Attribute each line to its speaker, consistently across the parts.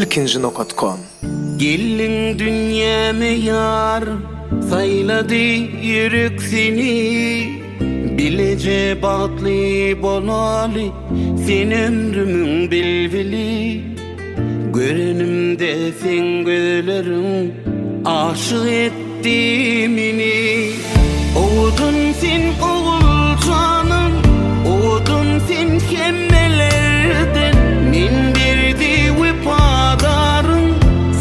Speaker 1: ilkinji.com.
Speaker 2: Gelin dünyame yar, sayladı yürek seni. Bilece batlı bolalı, sen ömrümün bilvili. Görünümde sen gözlerim, aşık etti beni. Oğudun sen oğul canım, oğudun sen kemmelerden. Min birdi vefadarım,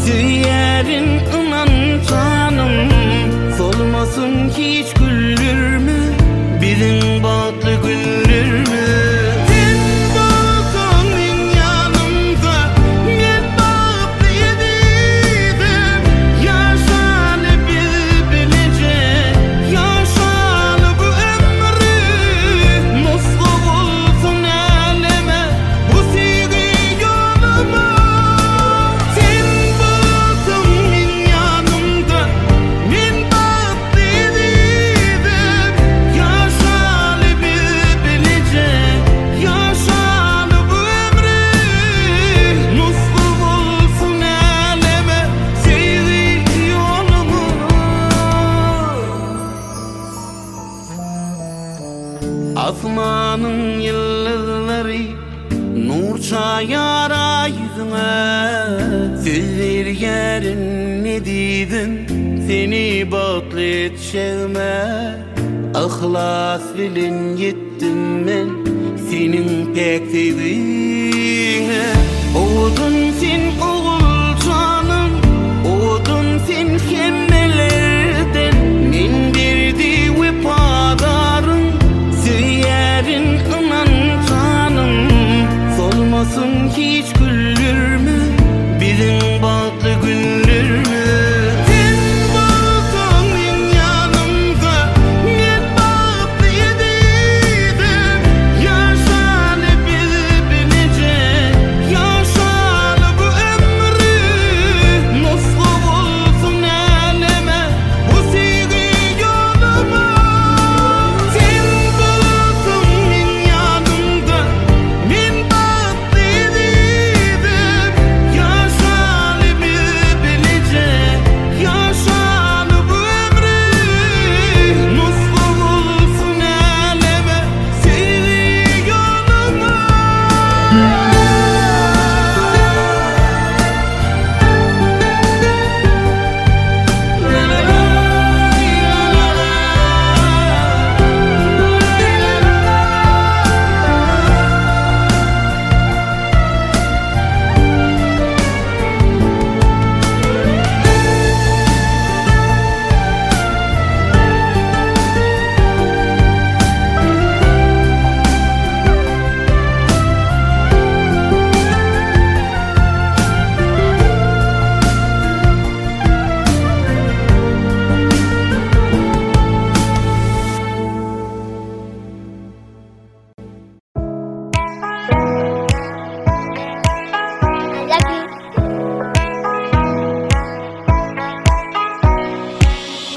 Speaker 2: süyerin inan canım. Solmasın hiç güldürme, bizim batlı güldürme. Asmanın yıldızları nur çayara yüzüne. Söz yerin ne dedim, seni batlet şevme. İhlas bilin yettim ben senin pek sevdiğine. Oğudun sen oğul canım, oğudun sen kemmelerden. Min birdi vefadarım, süyerin inan canım. Solmasın hiç güldürme, bizim batlı güldürme.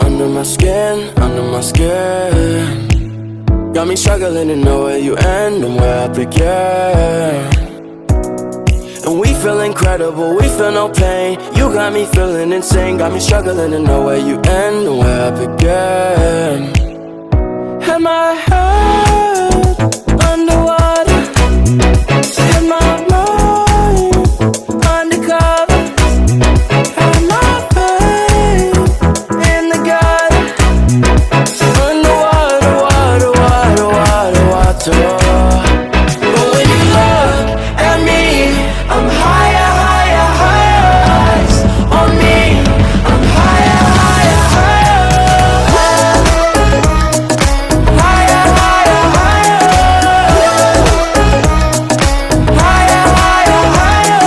Speaker 3: Under my skin, got me struggling to know where you end and where I begin. And we feel incredible, we feel no pain. You got me feeling insane, got me struggling to know where you end and where I begin. Had my head underwater, had my mind undercover, had my faith in the gutter. Underwater, water, water, water, water. But when you look at me, I'm higher, higher, higher. Eyes on me, I'm higher, higher, higher. Higher, higher, higher. Higher, higher, higher.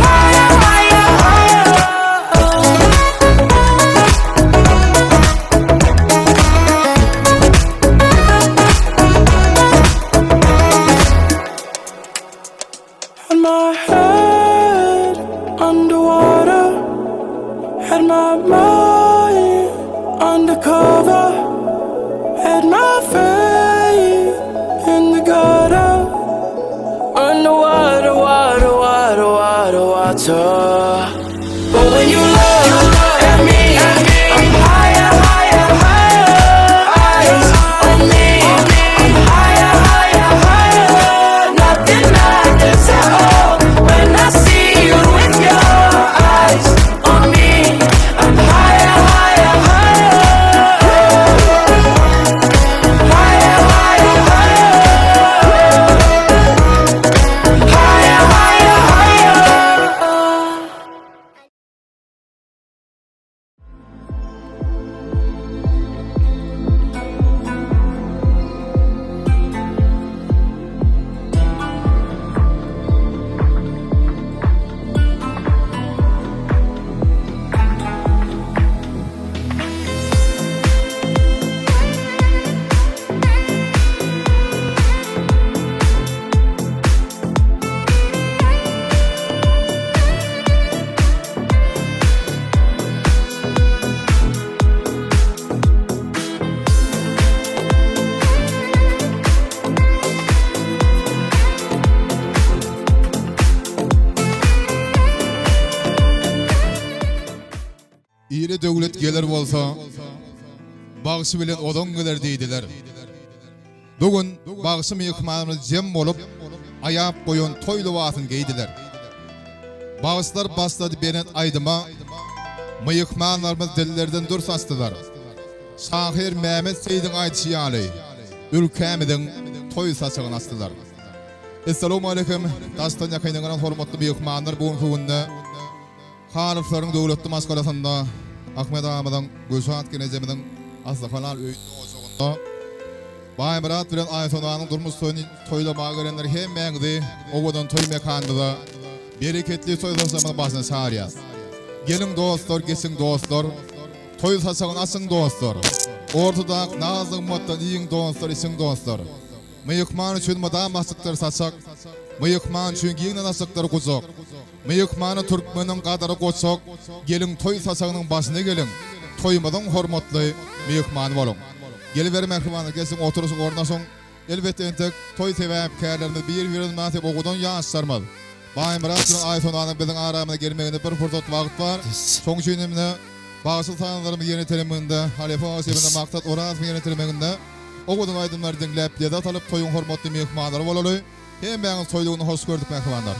Speaker 3: Higher, higher, higher. Had my head underwater, had my mind undercover, had my faith in the gutter. Underwater, water. water. But when you look at me, I'm higher, higher, higher. Eyes on me, I'm higher, higher, higher. Nothing matters at all when I see you with your eyes on me. I'm higher, higher, higher. Higher, higher, higher. Higher, higher, higher.
Speaker 1: İri döwlet gelir bolsa, bagşy bilen odan geler diýdiler. Bugün bagşy mehmanymyz jem bolup, aýap goýan toýly watyny geýdiler. Bagşlar baslady beren aýdyma, mehmanlarymyz dillerden dur sastylar. Şahir Mehmet Seýdiň aýdyşy ýaly, ülkämiziň toý saçygyny astylar. Assalamu alaykum, dastan ýakynyň hormatly mehmanlar, bugün günde Hanıfların döwletli maskalasynda Ahmet Ağamyň Gülşat Genejeminiň Aslıhalal öýünde oçugunda Baýmurat bilen Aýsonanyň durmuş toýlamaga gelenler hemmeňizi owadan toý mekanynda bereketli toý saçygyny başyna çağırýar. Gelin dostlar, geçin dostlar, toý saçygyny açyň dostlar. Ortada nazly mutdan iň dostlar, isiň dostlar. Mehman üçin madam masyktlar saçak, mehman üçin giňden asyklar guzak. Mehmanı Türkmeniň gadary goçak, gelin toý saçygynyň başyna gelin. Toýmadan hormatly mehman bolun. Geliber mehmanlar gelsin oturuşyň ornaşyň. Elbetde entek toý sebäpkärlerini bir-birini nasip ogudan ýaşarmaz. Baýmurat bilen Aýsonanyň biziň aramyna gelmeginde bir fursat wagt bar. Soň üçinimne bagşy sanlarymy ýene teleminde, halefa asybynda maksat oraz ýene teleminde ogudan aýdymlar dinläp, ýa-da talyp toýuň hormatly mehmanlary bolaly. Hemmeňiz toýlugyny hoş gördük mehmanlar.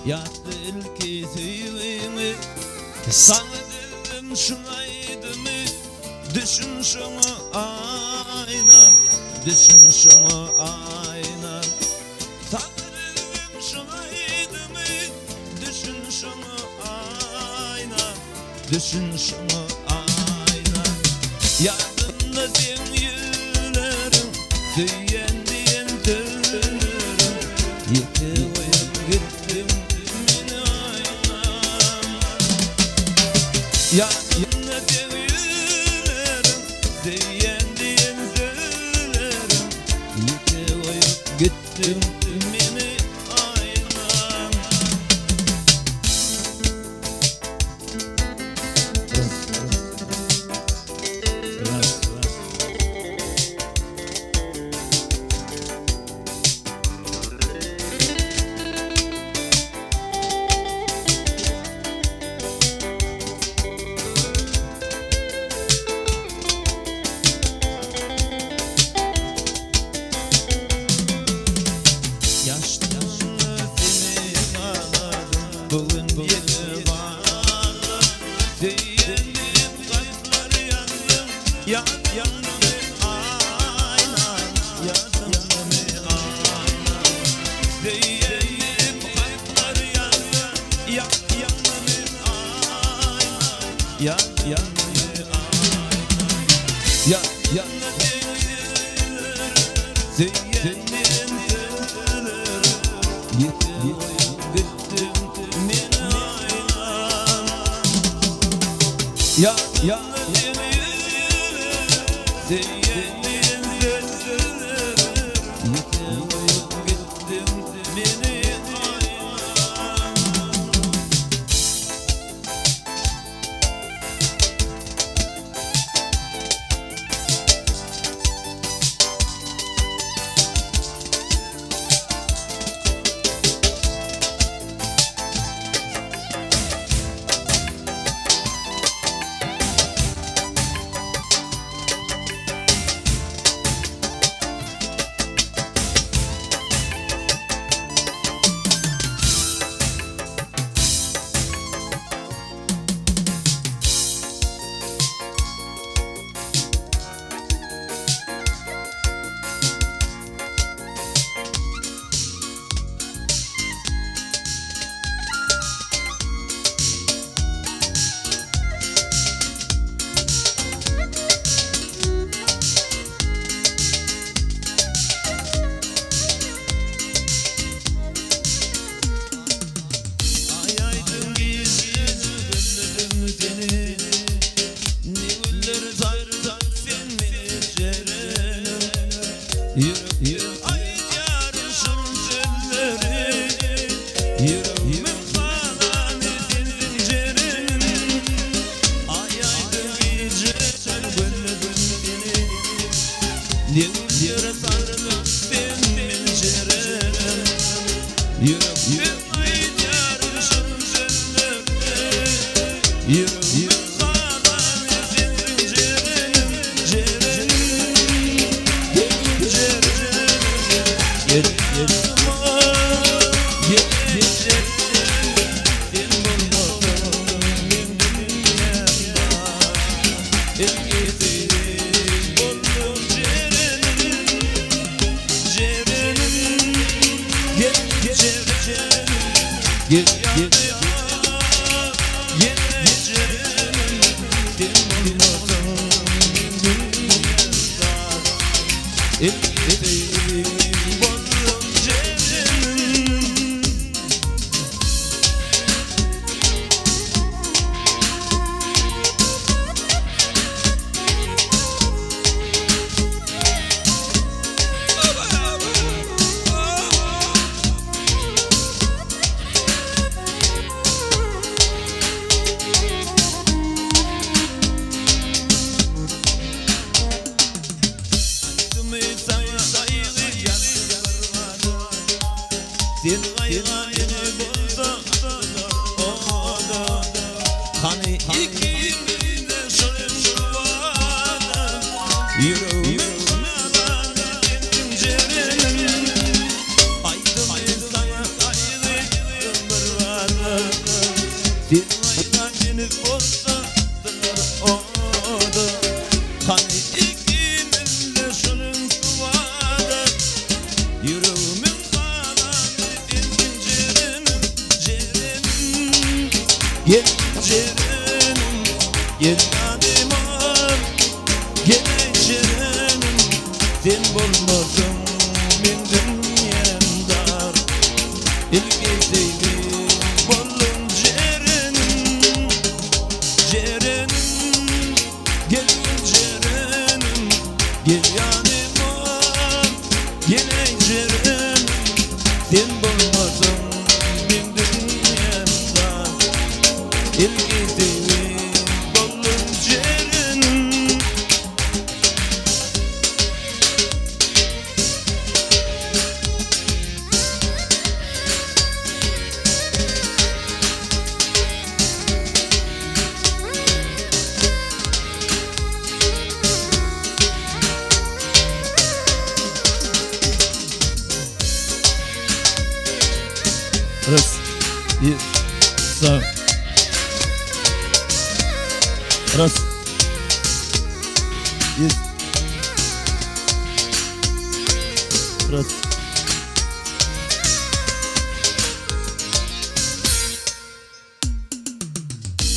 Speaker 2: Yaktı ilki sevimi sana dedim şunaydı mı düşün şunu aynan düşün şunu aynan sana dedim şunaydı mı düşün şunu aynan düşün şunu aynan yadında sen yülerim söyleyen diyen türlerim yıkılayıp gittim ya yine seviyorum diyen söylerim yıkılayıp gittim beni aynan bugün yeni vardım diyelim kalpler yandım yandım aynan yandım aynan diyelim kalpler yandım yandım aynan yandım aynan yandım diyelim Ya sevgilim sözler yıkayıp gittim beni ayağım.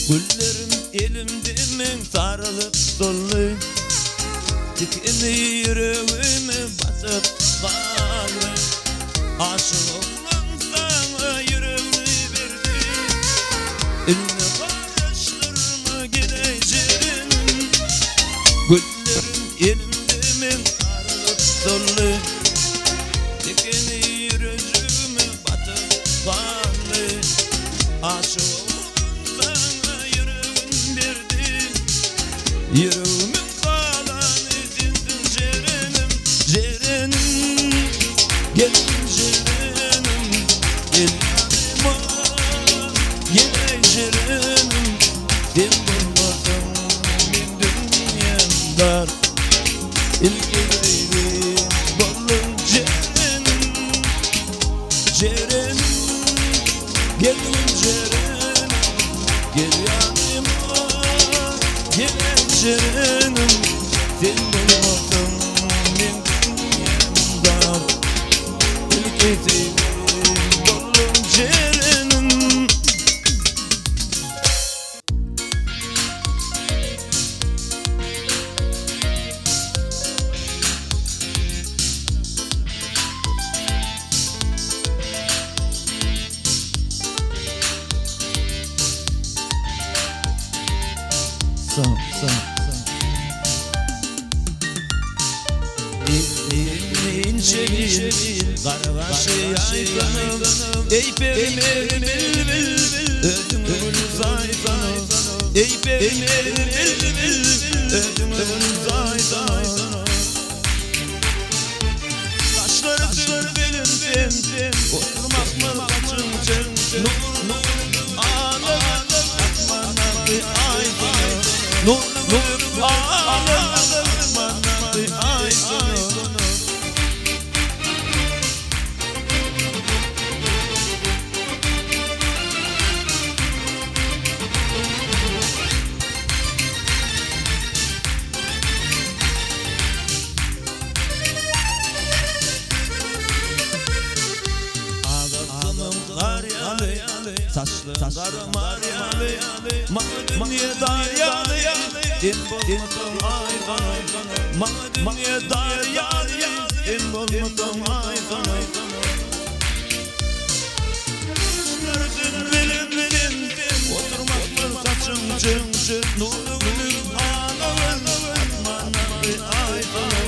Speaker 2: Güllerim elimde men sarılıp sollu, dikeni yüreğime basıp kaldı. Aşık olan sana yüreğini verdim, eline kardeşlerime gideceğim. sarılıp sollu Dikeni yüreğimi batıp kanlı Aşığım sana yüreğim verdi Yüreğimin kalanı dindin cerenim Cerenim gelin cerenim Gel yanıma gel cerenim Din bulmadım min dünyamdar İlgili bolun cerenim Cerenim gelin cerenim Gel yanıma gel cerenim Din bulmadım min dünyamdar İlgili bolun cerenim İnce bir kargaşı yaylanım Ey benim elim ödümün zaydanım Ey benim elim ödümün zaydanım Kaşları belimden oturmak mı kaçınca Nur ağlar atmana bir aydınım Nur ağlar atmana bir aydınım Saçlı karımar yalı Mağ dünya dar yalı Din bulmadım aydanı Mağ dünya dar yalı Din bulmadım aydanı Gördün bilim Oturmak mı kaçıncı Nurlu gülüm ağlar Atmana bir aydanı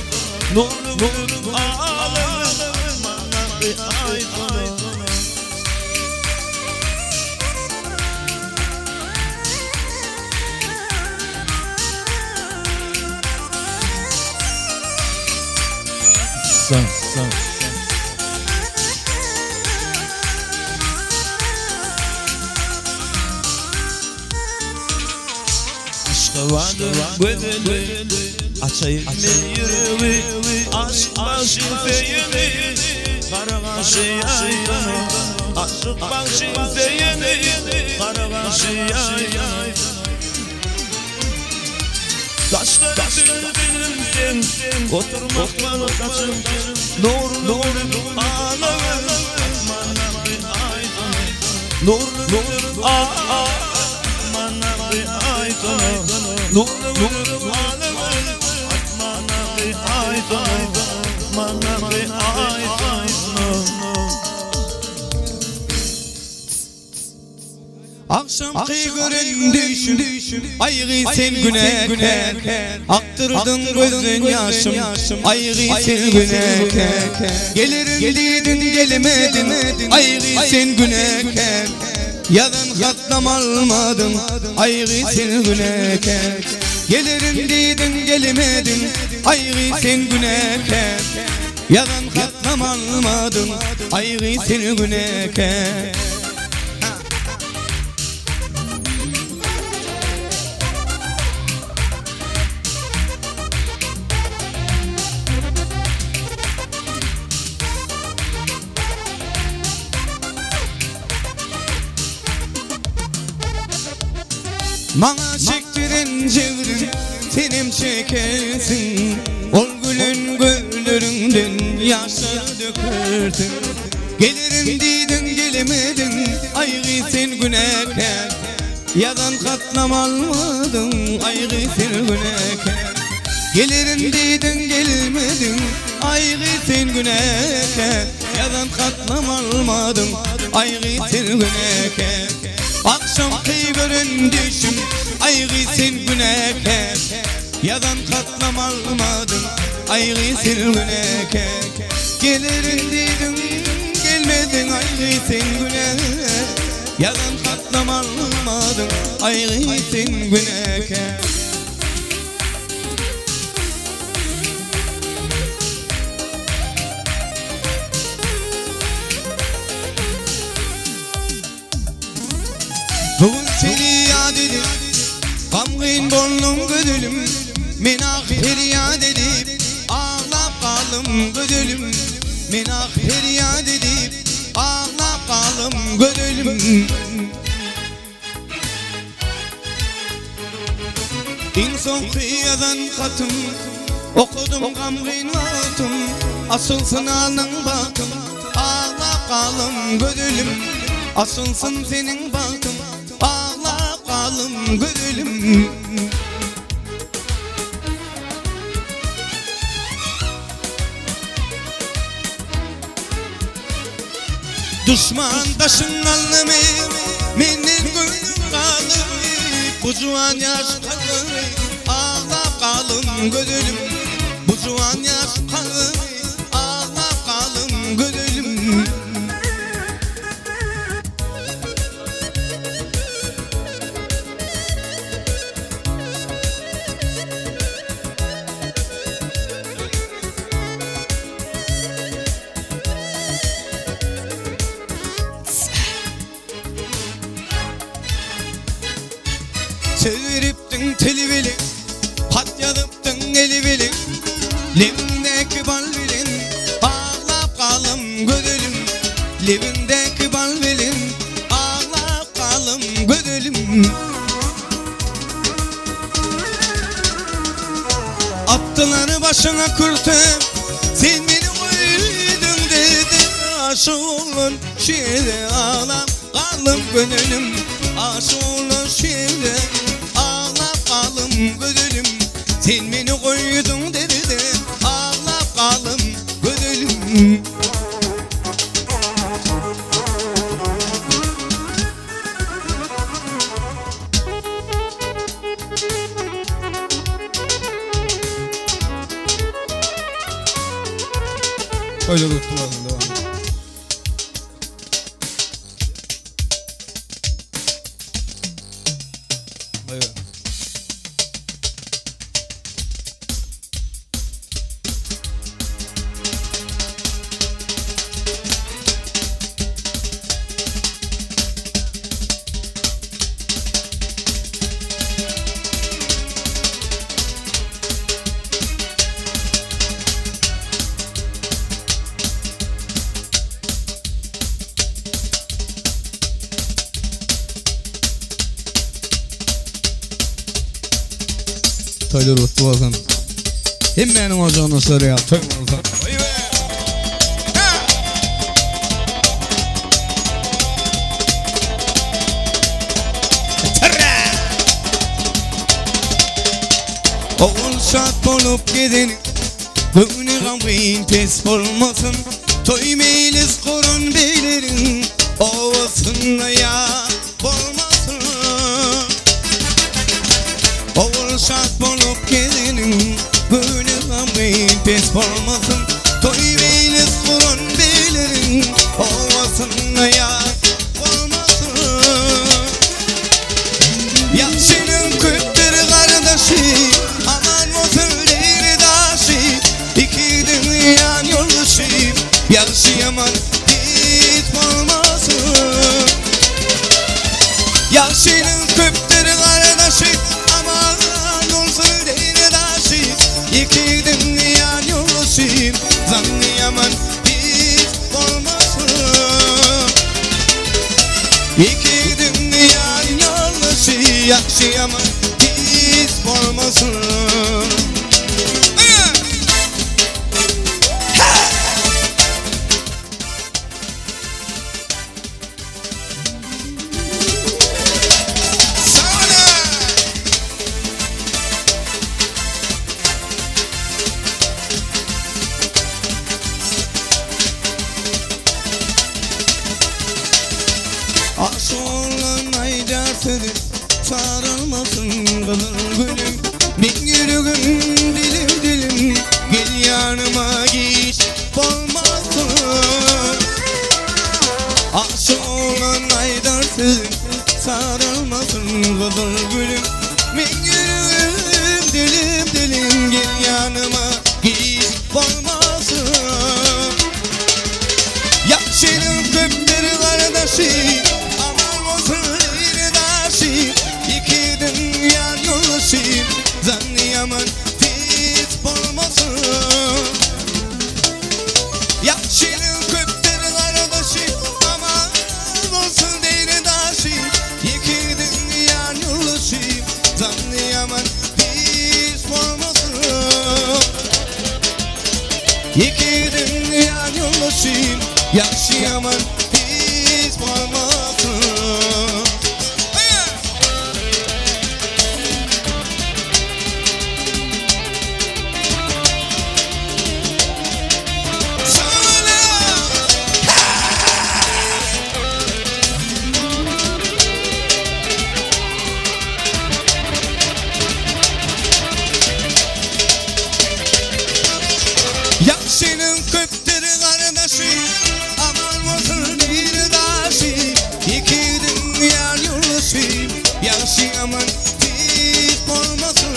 Speaker 2: Nurlu gülüm ağlar Atmana bir aydanı Aşkı vardı bedeli Açayım yüreği Aşk başın feyini Karagaşı yaydanı Aşk başın feyini Karagaşı yaydanı Taşları bilimden Oturmak bana kaçınca Nur ağlar Atmana bir aydını Nur ağlar Atmana bir aydını Nur ağlar Atmana bir aydını Atmana bir aydını
Speaker 4: Akşam kıygırın düşüm Aygı sen güneker Aktırdın gözün yaşım Aygı sen güneker Gelirim dedin gelemedin Aygı sen güneker Yazın katlam almadım Aygı sen güneker Gelirim dedin gelemedin Aygı sen güneker Yazın katlam almadım Aygı sen güneker Bana çektiren cevrim senim çekersin Ol gülün gülüründen yaşları dökürdün Gelirim dedin gelemedin Aygı sen güneker Yadan katlam almadın Aygı sen güneker Gelirim dedin gelmedin Aygı sen güneker Yadan katlam almadın Aygı sen güneker Akşam kıygırın düşüm Aygı sen güneker Yadan katlam almadın aygı sen güneke. Gelirin dedim gelmedin aygı sen güneke. Yalan katlam almadın aygı sen güneke. Bugün seni yad edip gamgın bolnum gödülüm. Men ah feryat edip ağlap kalım gödülüm. Men ah feryat edip ağlap kalım gödülüm. En son kıyadan katım okudum gamgın vatım. Asılsın alnın bakım ağlap kalım gödülüm. Asılsın senin bakım ağlap kalım gödülüm. Düşman taşın alnımı menin gönlüm kalım. Bu juan yaş kalım ağlap kalım gödülüm. Bu juan yaş kalım ağlap kalım gödülüm. Çeviriptin teli bilin, pat yadıptın eli bilin. Levindeki bal bilin, ağlap kalım gödülüm. Levindeki bal bilin, ağlap kalım gödülüm. Attılar başına kurtum, sen beni koydun dedi. Aşık olun şiirde ağlap kalım gönlüm. Aşık olun şiirde ağlap kalım gödülüm. Sen beni koydun dedi de ağlap kalım gödülüm.
Speaker 1: Öyle tuttular devam. Evet. Toylar ottu olsun. Hemmenin ocağına soruyor. Toy olsun. Oğul şart olup gidin, gönlü gamgın pes olmasın. Toy meyliz korun beylerin, ovasın ya olmasın. Oğul şart olup gidin, gönlü gamgın pes olmasın. Toy meyliz korun beylerin, ovasın ya olmasın. Yaşının küttür kardeşi, aman o söyleri daşı. İki dünya yoldaşı, yaşayamam hiç olmasın. Yaşının küttür kardeşi, aman o söyleri daşı. İki dünya yoldaşı, zanlayamam hiç olmasın. İki dünya yoldaşı, yaşayamam hiç olmasın. Aşık olan aydarsıdır, sarılmasın kızıl gülüm. Bin yürügün dilim dilim, gel
Speaker 4: yanıma hiç olmasın. Aşık olan aydarsın, sarılmasın kızıl gülüm. Min gülüm, dilim dilim, gel yanıma hiç olmasın. Yaşının köpleri kardeşi, aman olsun irdaşi. İki dünya yoldaşı, zanniyaman hiç olmasın. Yaşının köpleri kardeşi, aman olsun irdaşi. İki dünya yoldaşı, zanniyaman hiç olmasın. İki dünya yoldaşı, yaşayaman hiç olmasın. Yaşının köpleri kardeşi, aman olsun irdaşi. İki dünya yoldaşı, yaşayaman hiç olmasın.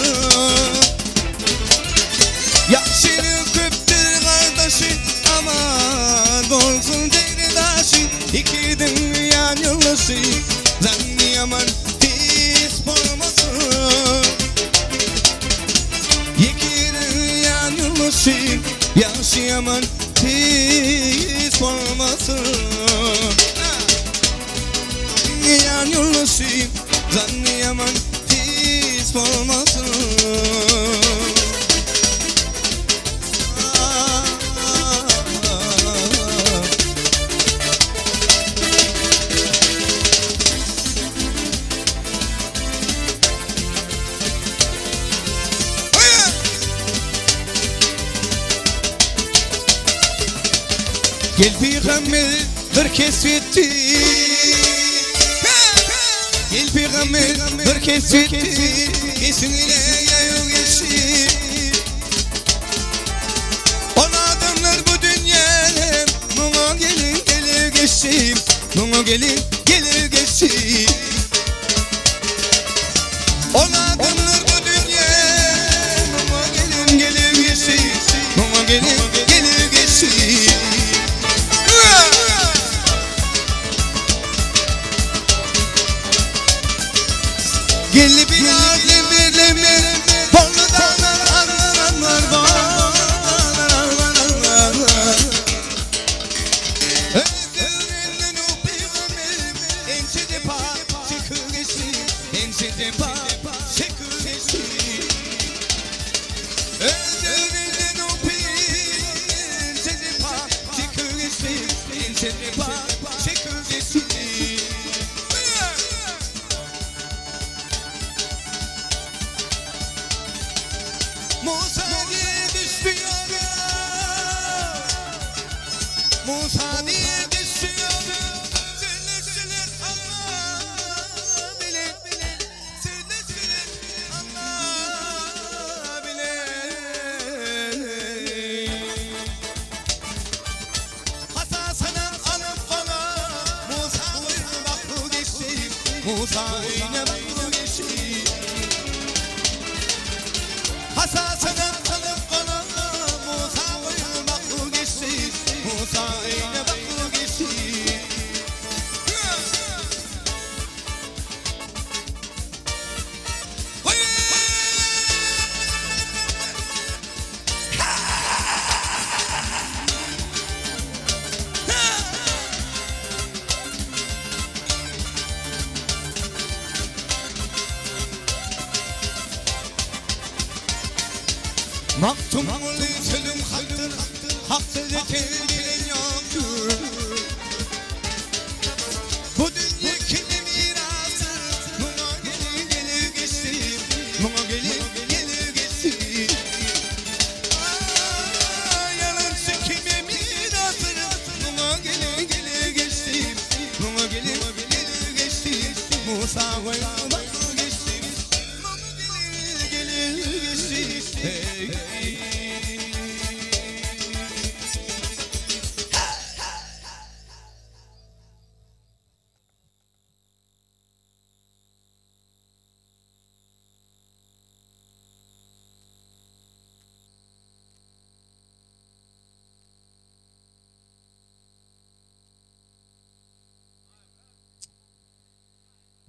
Speaker 4: Yaşının köpleri kardeşi, aman olsun irdaşi. İki dünya yoldaşı, zanniyaman hiç olmasın. İki dünya yoldaşı, yaşayaman hiç olmasın. Yan yoldaşı, zanniyaman hiç olmasın. Gel peygamber bir kesvetti, gel peygamber bir kesvetti, kesinlikle yayıl geçti. On adamlar bu dünyaya, buna gelin gelir geçti, buna gelin gelir geçti. On adamlar bu dünyaya, buna gelin gelir geçti, buna gelin gelir geçti. Gelli bir alem birlemler, bolu dağlar arılanlar var. Özgürlüğünden o peygamberim, ensede pa çıkır geçti, ensede pa çıkır geçti. Özgürlüğünden o peygamberim, ensede pa çıkır geçti, ensede pa çıkır geçti. Musa diye düştü yola, Musa diye düştü yola. Söyle söyle Allah bile, söyle söyle Allah bile. Hasasına alıp bana Musa oyunu baklı geçti, Musa oyunu baklı geçti. Hasasına kalıp bana Musa oyunu baklı geçti, Musa oyunu baklı geçti. Maktum oldu sözüm haktır, hak sözü tevdilen yoktur. Bu dünya kimin mirası, buna gelir gelir geçti, buna gelir gelir geçti. Yalansı kimin mirası, buna gelir gelir geçti, buna gelir gelir geçti. Musa oyunu baklı geçti, buna gelir gelir geçti. Hey.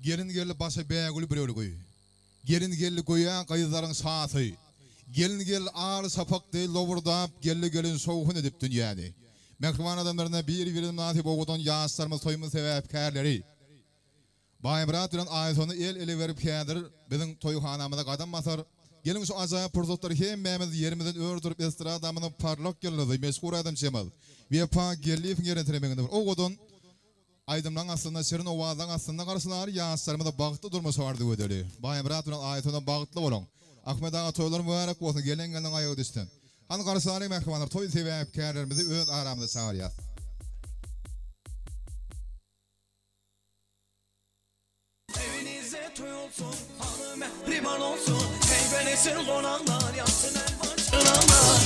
Speaker 1: Gelin gelli başa beğgülü bir koy. Gelin gelli koya kayızların saatı. Gelin gelli ağır sapak değil lovurdap gelin soğuğun edip dünyada. Mehriban adamlarına bir nasip oğudun yaşlarımız toyumuz sebepkarları. Bayımrat bilen ayetonu el verip kedir bizim toyxanamıza qadam basar. Gelin şu acayip fırsatları hemmemiz yerimizden ördürüp estradamını parlak gelirdi. Meşhur adam Cemal. Ve pa gelip yerentiremeginde. Oğudun aydımdan aslında şirin ovazdan aslında karşılar yaşlarımıza bağıtlı durması vardı ödeli. Bayımrat bilen ayetona bağıtlı olun. Ahmet ağa toylar mübarek olsun. Gelin ayağı düştün. Han karşıları mehribanlar toy sebepkarlarımızı öz aramda çağırıyor.
Speaker 2: Evinize toy olsun, hanı mehriban olsun. Heybelesin konaklar, yansın el başına.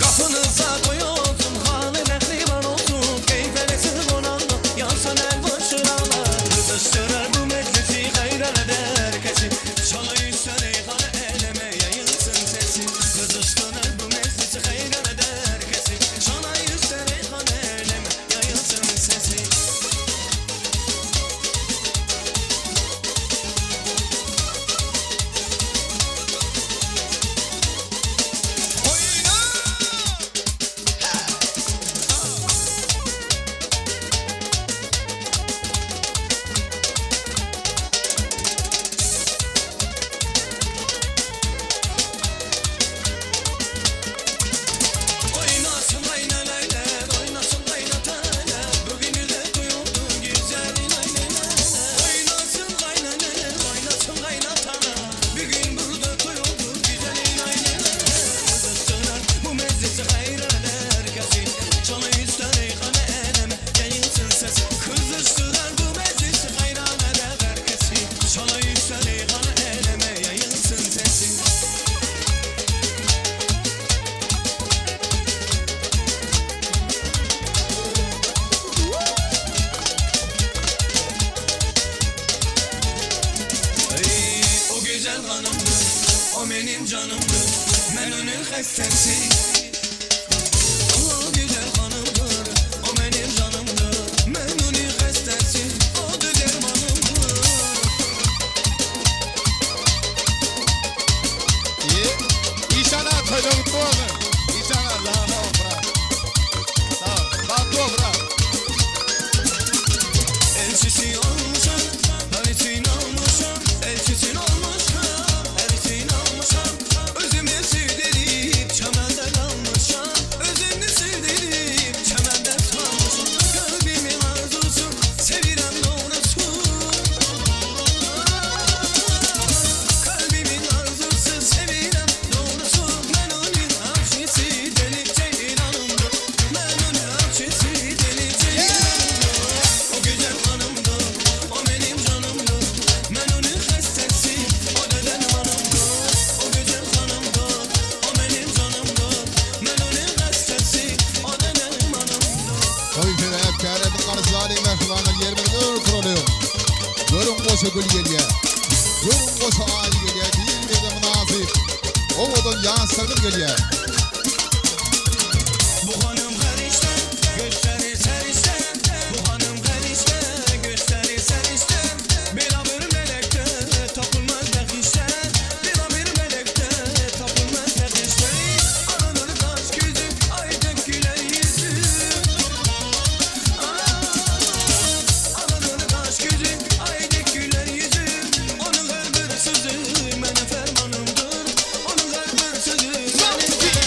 Speaker 2: Kapınıza toy olsun, hanı mehriban olsun. Heybelesin konaklar, yansın el başına. Kızıştırır bu meclisi, hayran eder herkesi. Çalayı söneyhanı eleme, yayılsın sesi. Kızıştırır bu meclisi, hayran eder herkesi. Çalayı söneyhanı eleme, yayılsın sesi. O benim canımdır, ben onun hastası. O güzel hanımdır, o benim canımdır, ben onun hastası. O da dermanımdır.
Speaker 1: İnşallah toyda mutlu olun. İnşallah Allah'a bırak. Sağ ol. Bırak.
Speaker 2: Elçisi olmuşum, haritin olmuşum, elçisin olmuşum. Özümü sildirip çemenden almışam. Özümü sildirip çemenden salmışam. Kalbimin arzusu sevilen doğrusu. Kalbimin arzusu sevilen doğrusu. Ben onun akşisi deli ceylanımdır. Ben onun akşisi deli ceylanımdır. O güzel hanımdır, o benim canımdır. Ben onun hastası, o da dermanımdır. O güzel hanımdır, o benim canımdır. Ben onun hastası, o da dermanımdır.
Speaker 1: Toy sebepkarlarımız karşıları mehribanlar yerimiz örtür oluyor. Görün koşu gül geliyor. Görün koşu ağacı geliyor. Bir de münasip. Oğudun yaşlardır geliyor.
Speaker 2: Bu hanım her işte, gösteri ser işte. Bu hanım her işte, gösteri ser işte. Bela bir melekte tapılmaz bekişte. Bela bir melekte tapılmaz bekişte. Anadolu kaş gözü, aydın güler yüzü. Anadolu kaş gözü, aydın güler yüzü. Onun her bir sözü benim fermanımdır. Onun her bir sözü benim fermanımdır.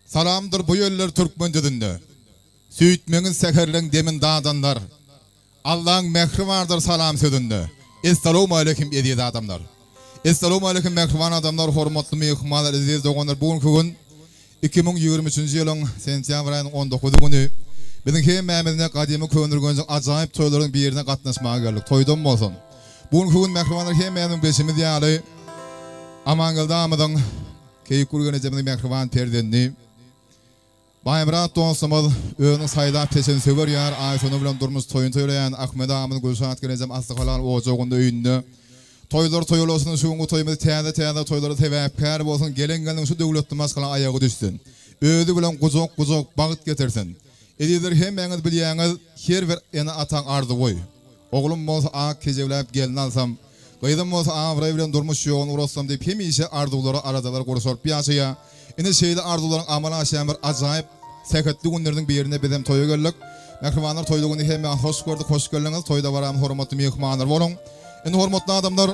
Speaker 1: Salamdır bu yerler Türkmen dilinde. Süýtmeňiz seherleň demin dadanlar. Allah'ın mehri vardır salam sözünde. Esselamu aleyküm ediydi adamlar. Esselamu aleyküm mehriban adamlar, hormatly mehmanlar, aziz doganlar. Bugünkü gün 2023-nji ýylyň sentýabr aýynyň 19-y güni biziň hemmämizde gadymy köndürgönjüň ajaýyp toýlaryň birine gatnaşmaga geldik. Toýdan bolsun. Bugünkü gün mehribanlar hemmämiň beşimiz ýaly Amangaldamyň keýip gurgan ejemde mehriban perdenni Baýmrat dostumyz öňüň saýlap teşen söwer ýar aýsony bilen durmuş toýun toýlaýan Ahmed Amyň gülşat gelejem Aslyhalan ojagynda öýünde toýlar toýulasyny şuňy toýmyzy täze toýlary täwäpkär bolsun, gelengeniň şu döwletli maskalan aýagy düşsün. Öýdi bilen guzok bagyt getirsin. Ediler hemmeňiz bilýäňiz her bir ene ataň ardy goý. Oglum bolsa ak kejewläp gelin alsam, gaýdym bolsa awra bilen durmuş ýogyny urassam diýip hemişe ardylary aradalar gurşaryp ýaşaýa. Ine şeýle arzularyň amala aşan bir ajaýyp seketli günlerden birine bizem toýa geldik. Mehribanlar toýlugyny hemme hoş gördük, hoş geldiňiz. Toýda baram hormatly mehmanlar boluň. Indi hormatly adamlar,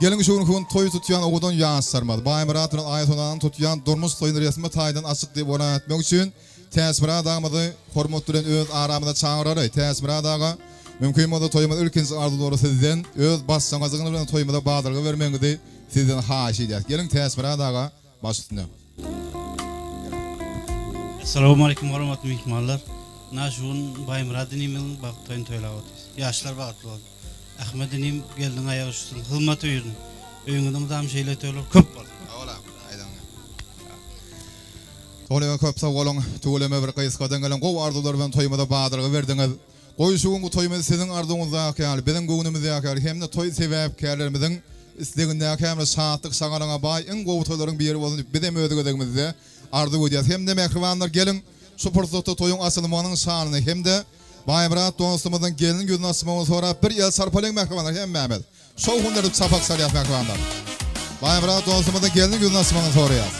Speaker 1: gelin şu gün toy tutýan ogudan ýaşarmady. Baýmrat bilen aýatondan tutýan durmuş toýuny resmi taýdan açyk diýip bolan etmek üçin täsbira dagmady hormat bilen öz aramyda çağırary. Täsbira daga mümkin bolsa toýmada ülkençi arzulary sizden öz başçaňyzyny bilen toýmada bagdyrga bermeňizi sizden haýyş edýär. Gelin täsbira daga başlaýyn.
Speaker 5: Assalamu alaikum hormatly mehmanlar. Naşun Baýmradynymyň bagtyny toýlap otyrys. Ýaşlar bagty boldy. Ahmedynym geldiň aýagy üçin hyzmat öýürdüm. Öýüňiň dam şeýle toýlar köp boldy.
Speaker 1: Ola, aýdan. Toýlaga köp sag boluň. Töwleme bir gysgadan gelen gow arzular bilen toýmada bagdyrga berdiňiz. Goý şu gün bu toýmady siziň arzuňyzda ýaly, biziň göwnümizde ýaly, hemde toý sebäpkärlerimiziň isleginde ýaly şahatlyk sagaraňa baý en gowy toýlaryň biri bolsun diýip bizem ödegedegimizde arzu edýär. Hemde mehribanlar gelin şu pursatda toýuň asylmanyň şanyny hemde Baýmrat dostumyzyň gelin gözüni açmagyny sorap bir ýyl sarpalaň mehribanlar hemmämiz. Şol günleri çapak sarýar mehribanlar. Baýmrat dostumyzyň gelin gözüni açmagyny sorýar.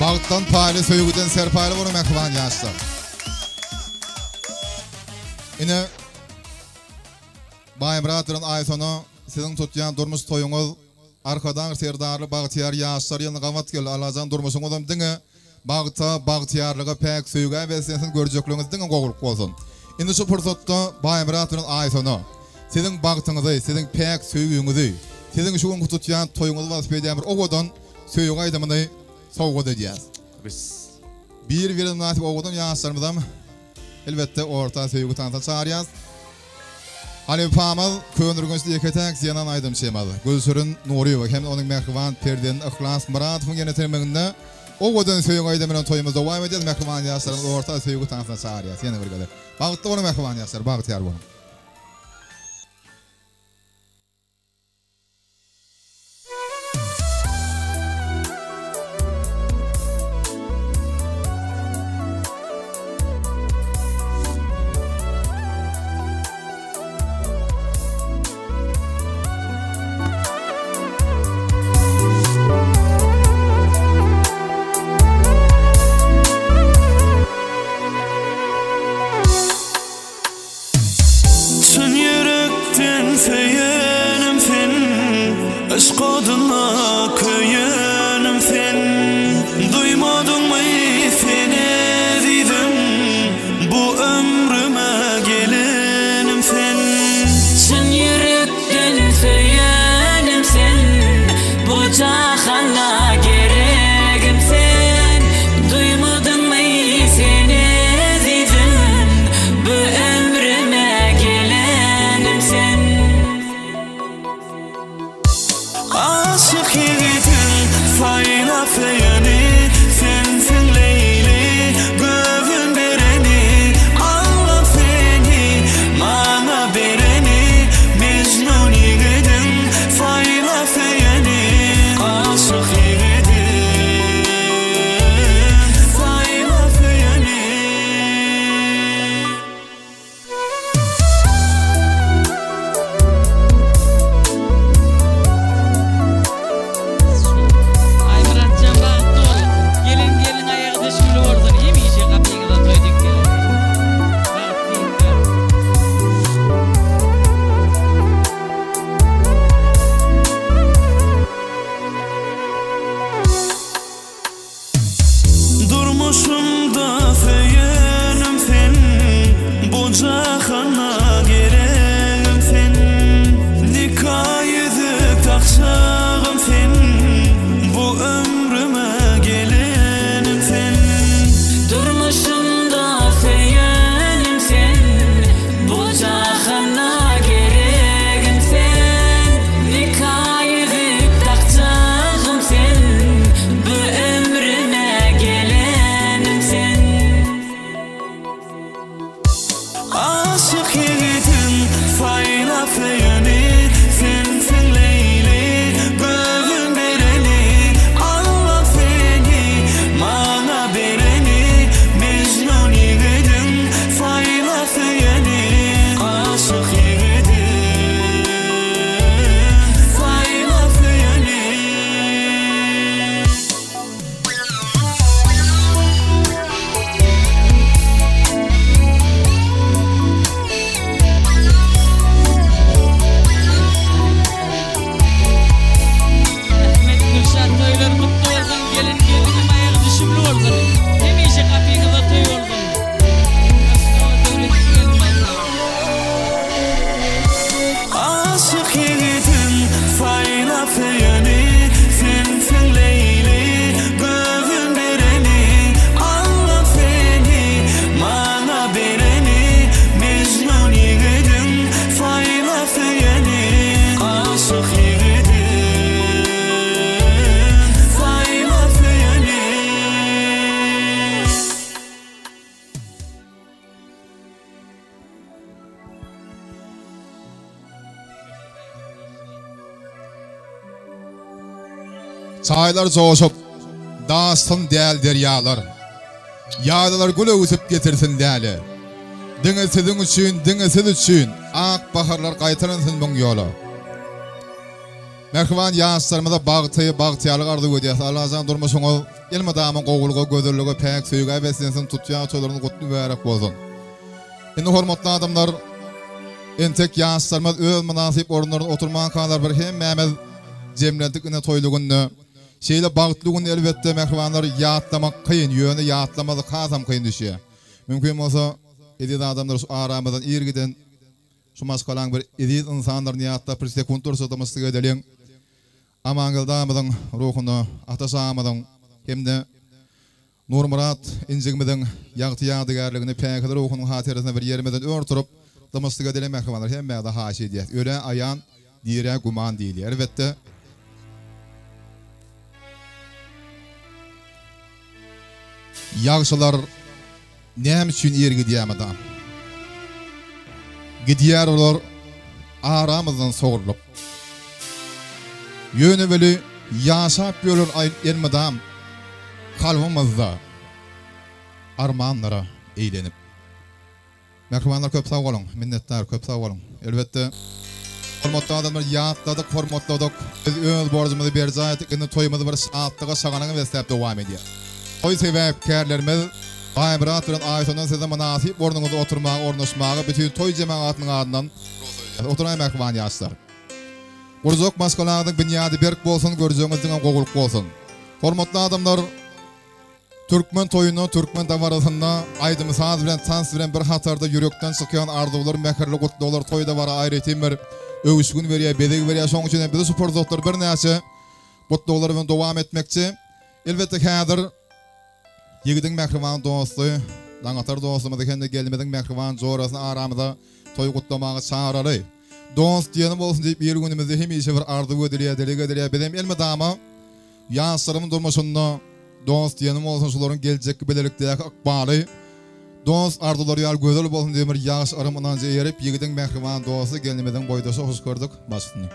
Speaker 1: Bagtdan paýly söýgüden serpaýly bolan mehriban ýaşlar. Ine Baýmrat bilen aýsony siziň tutýan durmuş toýuňyz arkadan serdarly bagtyar ýaşlar ýylyny gamat gel alajan durmuşyňyzdan diňe bagtyarlyga pek söýgä bersensiz görjekligiňiz diňe gowrup bolsun. Indi şu pursatda Baýmrat bilen aýsony siziň bagtyňyzy, siziň pek söýgüňizi, siziň şu gün tutýan toýuňyz waspedýän bir ogodan söýgä aýdymyny sowga edýäs. Bir nasip ogodan ýaşlarymyzam elbette orta söýgü tanta çağırýas. Ali Pamal köndürgünçli yeketek ziyanan aydym şemalı. Gülsürün Nuriyewa hem onun mehriban perdenin Ihlas Muratovun genetirmeginde o godan söýüň aýdym bilen toýumyzda wayma edýär mehriban ýaşlaryň orta söýgü tanta çağırýas. Ýene bir gede. Bagtly bolan mehriban ýaşlar, bagtyar bolan.
Speaker 2: Durmuşumda feyenim sen, bu cahana gereğim sen. Nikah yüzük takacağım sen, bu ömrüme gelenim sen.
Speaker 6: Durmuşumda feyenim sen, bu cahana gereğim sen. Nikah yüzük takacağım sen, bu ömrüme gelenim sen.
Speaker 2: Aşık yiğidim fayla feyeni, sensin Leyli gözün vereni. Allah seni bana vereni, Mecnun yiğidim fayla feyeni. Aşık yiğidim fayla feyeni.
Speaker 6: Ahmet Gülşat toylar mutlu olsun, gelin gelinim ayağı düşümlü olsun. Hemişe kapıyınıza toy olsun. Aslında devlet gelmez.
Speaker 2: Aşık yiğidim fayla feyeni, sensin Leyli gözün vereni. Allah seni bana vereni, Mecnun yiğidim fayla feyeni. Aşık yiğidim fayla feyeni.
Speaker 1: Çaylar coşup, dağsın değer deryalar. Yağdalar gülü usip getirsin değerli. Dini sizin üçün, dini siz üçün, ak baharlar kaytırınsın bun yolu. Merhban yaşlarımıza bağıtıyalık ardı ödeyes. Allah'ın durmuşunu, ilmi damın qoğulgu, gözürlüğü, pek suyuğa beslensin, tutya çoğlarını kutlu vererek bozun. Şimdi hormatlı adamlar, entek yaşlarımız öz münasip orunların oturmağın kadar bir hem Mehmet cemlendik ine toyluğunu, şeyle bağıtlığını elbette mehribanlar yağıtlamak kıyın, yönü yağıtlamalı kazam kıyın düşüyor. Mümkün olsa edid adamlar şu aramızdan irgiden şu maskalan bir edid insanların yağıtla bir sekund dursa da mıstık edelim. Aman damızın ruhunu atasamızın hem de Nur Murat incigimizin yağıtı yağdıgarlığını pekler ruhunun hatirasına bir yerimizden örtürüp da mıstık edelim mehribanlar hem de haşi diye. Öyle ayan dire guman değil. Elbette yağışlar nem için yer gidiyem adam. Gidiyer olur aramızdan soğurlup. Yönü böyle yaşap yolun elmadam kalbimizde armağanlara eğlenip. Merhabanlar köp sağ olun, minnettar köp sağ olun. Elbette hormatlı adamlar yağıtladık, hormatladık. Biz öz borcumuzu bercayettik, indi toyumuzu bir saatlığa sağanını veslep devam ediyor. Toy sebepkarlarımız Bayramratırın ayetından size münasip ornunuzda oturmağa, ornaşmağa, bütün toy cemaatinin adından oturan merhaban yaşlar. Gurzok maskalarının bünyadi berk bolsun, görücüğünüzden qoğuluk bolsun. Hormatlı adamlar, Türkmen toyunu, Türkmen davarasında aydımı saz bilen, tans bilen bir hatarda yürekten çıkayan arzular, mekirli kutlular, toyda var ayrıtim bir övüşgün veriyor, bedeg veriyor. Son için bizi sporcuklar bir neyse kutlularla devam etmekçi. Elbette kadir Yigidin mehriban dostu, dağıtar dostumuz kendi gelmedin mehriban zorasını aramıza toy kutlamağı çağırarı. Dost diyenim olsun deyip bir günümüzde hemişe bir ardı ödülüye benim elme dama yaşlarımın durmasında dost diyenim olsun şuların gelecek belirlikteki akbali. Dost ardıları yal gözül olsun diye bir yağış arımından zeyerip yigidin mehriban dostu gelmedin boydası hoş gördük başını.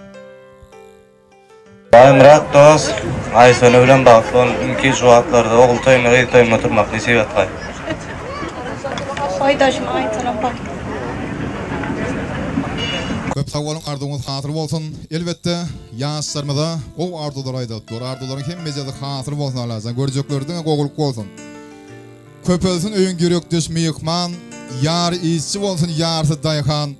Speaker 7: Bayramrat dost, ay sonu bilen bağlı imki juatlarda oğul toyuna geydi toyuna oturmak nesip etqay.
Speaker 8: Soydaşım ay tarafı.
Speaker 1: Köp sağ olun, ardığınız hatır olsun. Elbette yaşlarımıza o ardılar aydatlar. Ardıların kim mecazı hatır olsun Allah'ın. Göreceklerden qoğuluk olsun. Köpelsin öyün görük düşme yıkman. Yar işçi olsun yarsı dayıkan.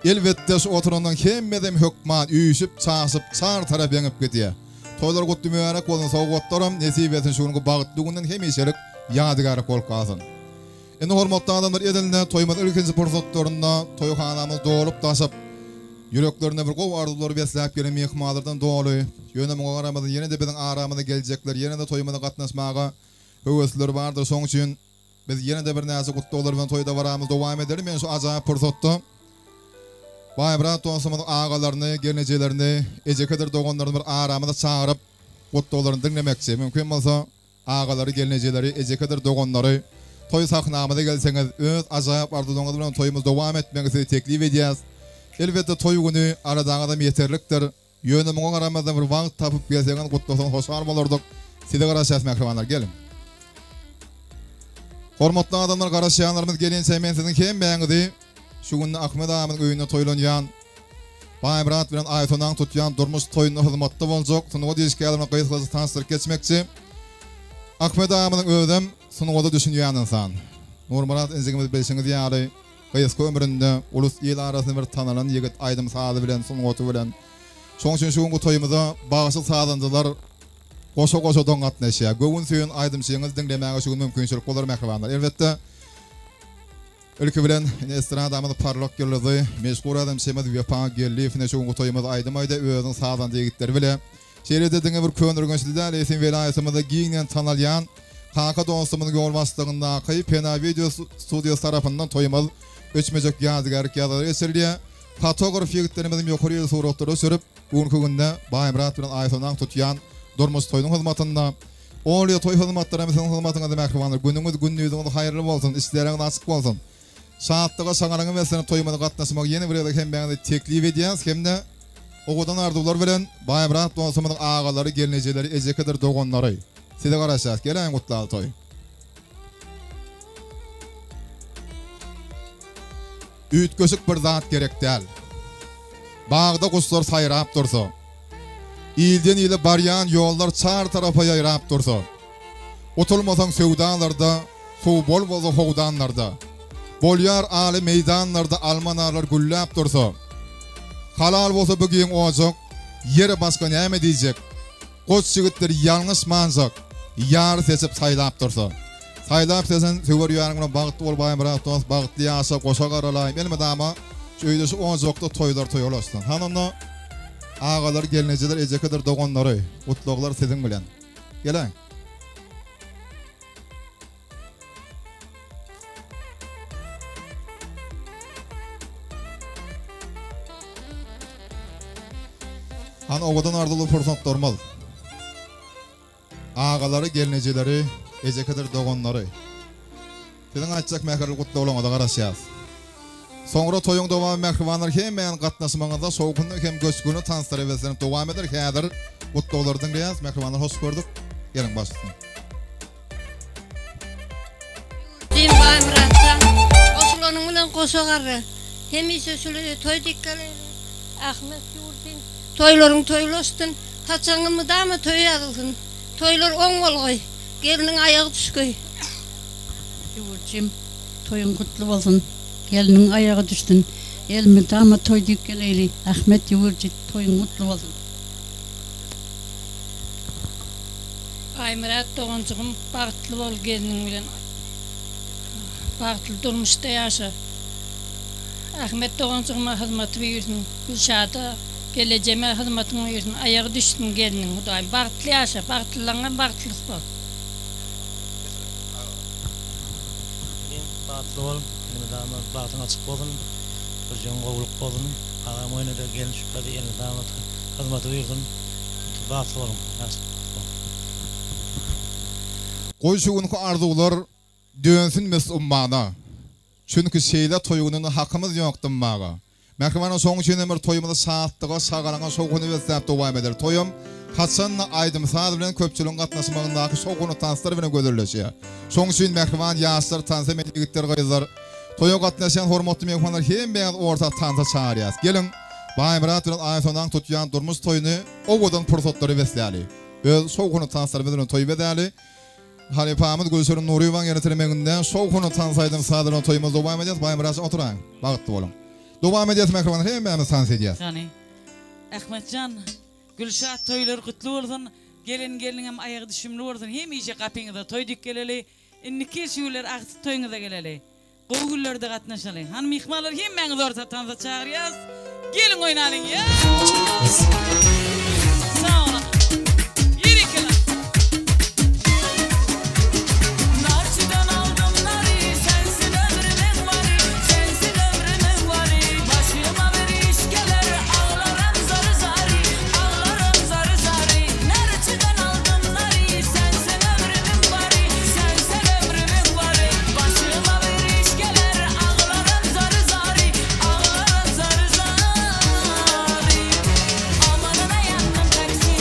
Speaker 1: Elbette şu oturundan hemmedem hükman üyüşüp çağısıp çağır taraf yanıp gidiyor. Toylar kutlu mübarek olun, soğuk otlarım nesip etsin şunun bağıtlığından hemişelik ýadygar bolup galsyn. Indi hormatly adamlar edilne toýmaz ilkinji pursatlarynda toýhanamyz dolup taşyp yüreklerine bir gow arzular besläp gelen mehmanlardan dolu. Ýönemeňe garamyzda ýene de biziň aramyza geljekler, ýene de toýmada gatnaşmaga höwesler bardyr. Şoň üçin biz ýene de bir näse gutdaglar bilen toýda baramyz dowam ederim. Men şu ajaýyp pursatda Baýbrat dostumyň agalaryny, gelnejelerini, ejekadir doganlaryny bir aramyza çağıryp gutdaglaryny dinlemekçi. Mümkin bolsa agalary, gelnejeleri, ejekadir doganlary toy sahnamyza gelseňiz öz ajaýyp arzuňyz bilen toýumyz dowam etmeňizi teklip edýäs. Elbette toy günü aradaň adam ýeterlikdir. Ýönemeňe garamazdan bir wagt tapyp gelseňiz gutdasaň hoşar bolardyk. Size garaşýas mehribanlar gelin. Hormatly adamlar, garaşýanlarymyz gelinçe men siziň hem beňidi şu günde Ahmet ağamyň öýünde toýlanýan Baýbrat bilen aýtonaň tutýan durmuş toýuny hyzmatda boljak. Sunuga diýişkälerine gyzgysy tansyryp geçmekçi. Ahmet ağamyň öýüdem sunuga düşünýän insan. Nurmurat enzigimiz bilşiňiz ýaly gyzgy ömründe ulus ýyl arasynda bir tanalan ýigit Aýdym Saady bilen sunuga bilen. Şoň üçin şu günki toýumyza bagyşyk saadyndylar. Goşa doň gatnaşýar. Göwün süýün Aýdym şeňiz dinlemäge şu gün mümkinçilik bolar mehribanlar. Elbette ülke bilen estradamyz parlak ýyldysy, meşhur adam Şemed Wepa geldi. Fine şu gün toýumyz Aýdym aýda özüň saadyn ýigitleri bilen. Şeýle diňe bir köndürgünçli däl esin welaýatymyzda giňen tanalýan Haka dostumyň ýolbaşlygyndaky Pena Video Studios tarapyndan toýumyz öçmejek ýadygarlyk ýadylar geçirilýär. Fotograf ýigitlerimiz ýokaryň suratlary sürüp, bugünkü günde Baýbrat bilen aýtonaň tutýan durmuş toýunyň hyzmatynda olýa toý hyzmatlarymyzyň hyzmatyna mehribanlar. Günüňiz günnüňiz haýyrly bolsun, işleriňiz açyk bolsun. Saatlyga saňaryňy bilen toýumyna gatnaşmak ýene bir ýerde hem beňde teklip edýäs, hem de ogudan arzuwlar bilen Baýbrat dostumyň agalary, gelnejeleri, ejekadir doganlary. Size garaşýas, gelen gutlaly toý. Üýtgeşik bir zat gerek däl. Bagda guslar saýrap dursa, ýyldan ýyla barýan ýollar çar tarafa ýaýrap dursa, otulmasaň söwdalarda, suw bol bolsa howdanlarda, bolýar aly meýdanlarda almanarlar güllap dursa, halal bolsa bugün ojak, ýere başga näme diýjek? Goç ýigitler ýalňyş manjak, ýar seçip saýlap dursa. Saýlap sesen söwer ýaryň bilen bagtly bol Baýbrat dost, bagtly ýaşa goşa garalayp, elime dama şöýde şu ojakda toýlar toýulaşdy. Hanamna agalar, gelnejeler, ejekadir doganlary, gutluglar siziň bilen. Gelen. Han ogudan ardyly pursat durmal. Agalary, gelnejeleri, ejekadir doganlary. Siziň aýtjak mähriler gutluglaryňyza garaşýas. Soňra toýuň dowam mehribanlar hem men gatnaşmagyňyzda şowkunly hem göçgüni tansyr edilsen dowam eder. Häzir gutluglardan reýas mehribanlar hoş gördük. Gelin başlasyn.
Speaker 8: Din Baýbratda oşulanyň bilen goşagary. Hemise şule toý dikkaler. Ahmet ýurdin toýlaryň toýlaşdyn. Haçaňymy damy toý ýadylsyn. Toýlar oň bolgoý. Geliniň aýagy düşgöý.
Speaker 6: Ýurdjim toýuň gutly bolsun. Geliniň aýagy düşdün. Elmi dama toý dikkeleli. Ahmet ýurdjit toýuň gutly bolsun.
Speaker 8: Baýbrat doganjygym bagtly bol geliniň bilen. Bagtly durmuşda ýaşa. Ahmet doganjygyma hyzmat berýärsin. Gülşada gelejeme hyzmatyny berýärsin. Aýagy düşdün geliniň. Hudaý bagtly ýaşa, bagtlylaňan bagtlyk bol.
Speaker 9: Bagtly bol, elime bagtyň açyk bolsun. Bir jöň gowuluk bolsun. Agam oýnada gelin şüpeli elime dama hyzmaty berýärsin. Bagtly bolun.
Speaker 1: Goý şu günki arzuwlar dönsün mes ummana. Çünki şeýle toýunyň hakymyz ýokdy maga. Mehribanlar soň üçin bir toýumyzda saatlyga sagaraňa şowkuny beslap dowam eder. Toýum Haçan Aýdym Saady bilen köpçüliň gatnaşmagyndaky şowkuny tansyr bilen gödürleşýär. Soň üçin mehriban ýaşlar, tansy meýigitler gyzlar, toýa gatnaşan hormatly mehmanlar hem beýan orta tansa çağırýas. Gelin Baýbrat bilen aýtonaň tutýan durmuş toýuny owadan pursatlary besläli. Öz şowkuny tansy bilen toý bedäli. Halipamyz Gülşürün Nuriýewaň ýönetilmeginde şowkuny tansaýdym Saady bilen toýumyz dowam edýär. Baýbrat oturaň. Bagtly bolun. Dowam edýär mehribanlar hem beýan tansa edýär.
Speaker 10: Yani Ahmetcan Gülşat toýlar gutly bolsun. Gelin hem aýagy düşümli bolsun. Hem iýje gapiňyzda toý dikkeleli. İnniki şular aqtı toyuňyza geleli. Bu günlerde gatnaşaly. Han mihmanlar hemmeňiz orta tanza çağırýas. Gelin oýnalyň ya. Sağ olun. Yirikler.
Speaker 2: Narçıdan aldım nari, sensin ömrümün varı, sensin ömrümün varı. Başıma bir iş gelir, ağlarım zarı zarı, ağlarım zarı zarı. Narçıdan aldım nari, sensin ömrümün varı, sensin ömrümün varı. Başıma bir iş gelir, ağlarım zarı zarı, ağlarım zarı zarı. Amanına yandım taksi,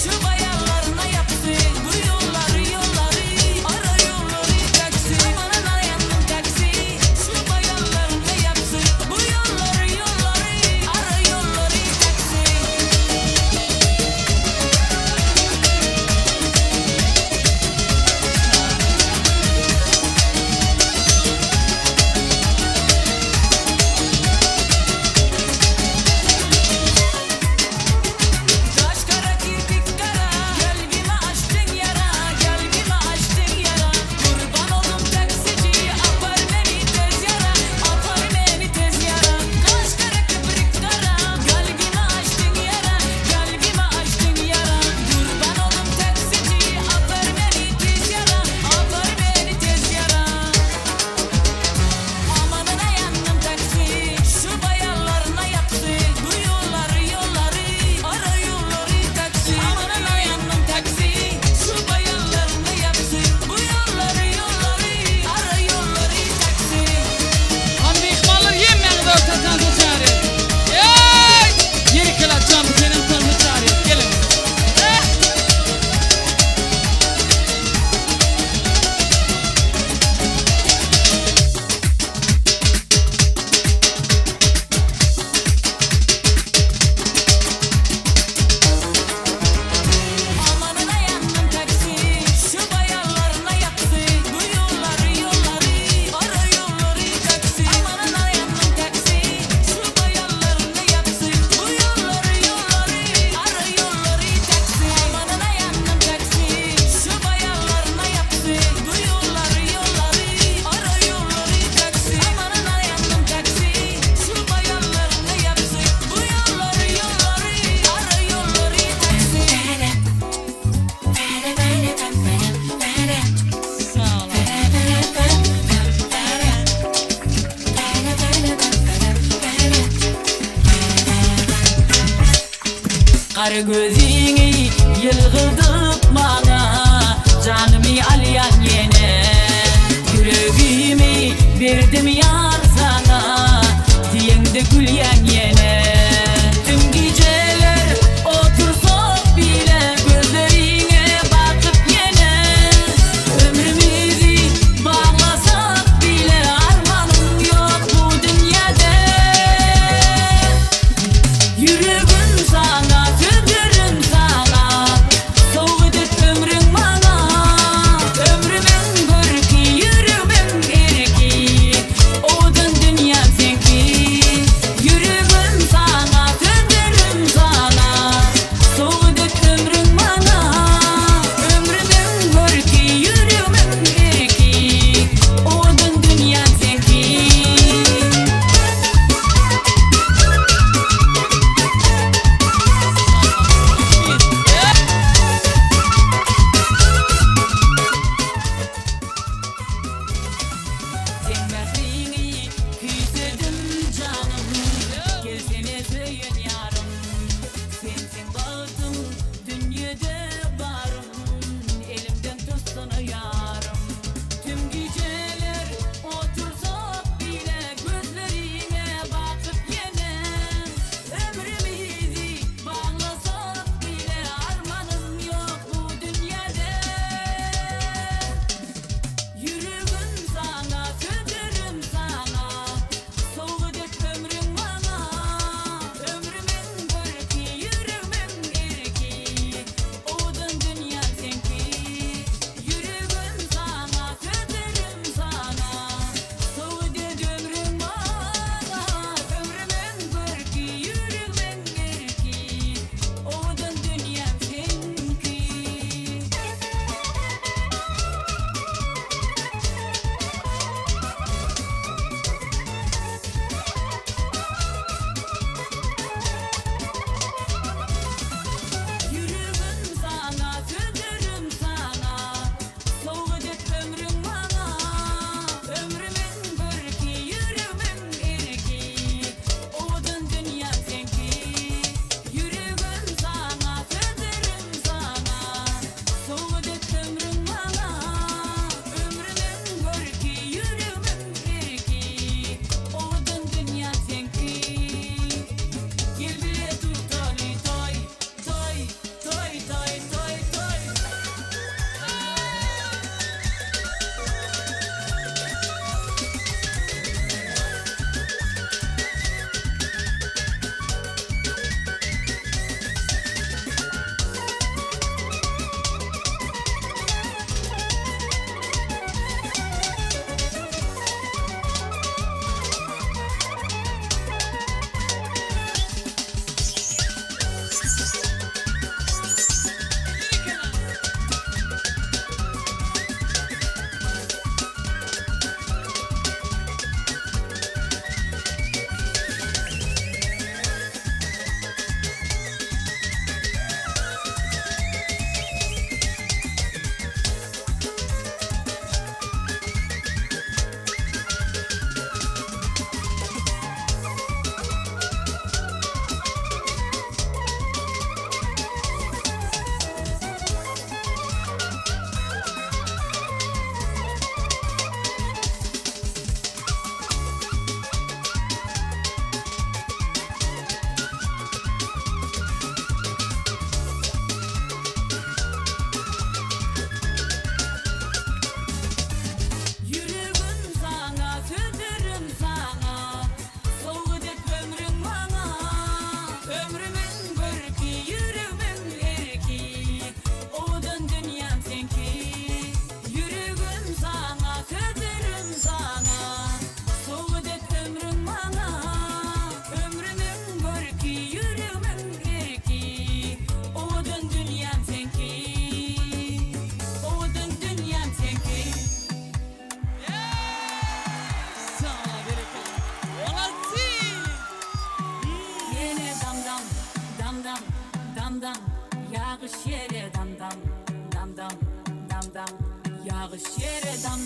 Speaker 2: şu bayanlarına yaptı. Bu yolları yolları, ara yolları taksi. Amanına yandım taksi, şu bayanlarına yaptı. Bu yolları yolları, ara yolları taksi. Kaş kara kirpik kara, kalbimi açtın yara, kalbimi açtın yara. Kurban oldum taksici, apar beni tez yara, apar beni tez yara. Kaş kara kirpik kara, kalbimi açtın yara, kalbimi açtın yara. Kurban oldum taksici, apar beni tez yara, apar beni tez yara. Amanına yandım taksi, şu bayanlarına yaptı. Bu yolları yolları, ara yolları taksi. Amanına yandım taksi, şu bayanlarına yaptı. Bu yolları yolları, ara yolları taksi.
Speaker 6: Han mihmanlar hemmeňiz orta tanza çağırýar. Ey! Yirikler can senin tanza çağırýar. Gelin.
Speaker 2: Amanına yandım taksi, şu bayanlarına yaptı. Bu yolları yolları, ara yolları taksi. Amanına yandım taksi, şu bayanlarına yaptı. Bu yolları yolları, ara yolları taksi. Amanına yandım taksi, şu bayanlarına yaptı. Bu yolları yolları, ara yolları taksi. Amanına yandım taksi, şu bayanlarına yaptı. Bu yolları yolları, ara yolları taksi.
Speaker 10: Sağ olun.
Speaker 2: Kara gözüni yılgıdıp bana, canımı alyan yine. Yüreğimi verdim yar sana, diyende gülyen yine. Tüm geceler otursak bile, gözlerine bakıp yine. Ömrümüzü bağlasak bile, armanım yok bu dünyada. Yüreğim sana, sözlerim sana, soğuduk ömrüm bana.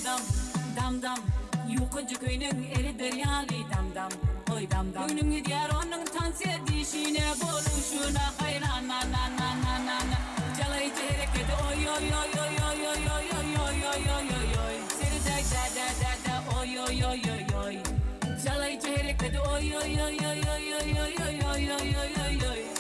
Speaker 11: dam dam dam yukuncu köyünün eri deryali dam dam oy dam dam önüm gidiyor onun tansiye dişine boluşuna hayran na na na na na na çalay tereket oy oy oy oy oy oy oy oy oy oy oy oy oy seni da oy oy oy oy oy çalay tereket oy oy oy oy oy oy oy oy oy oy oy oy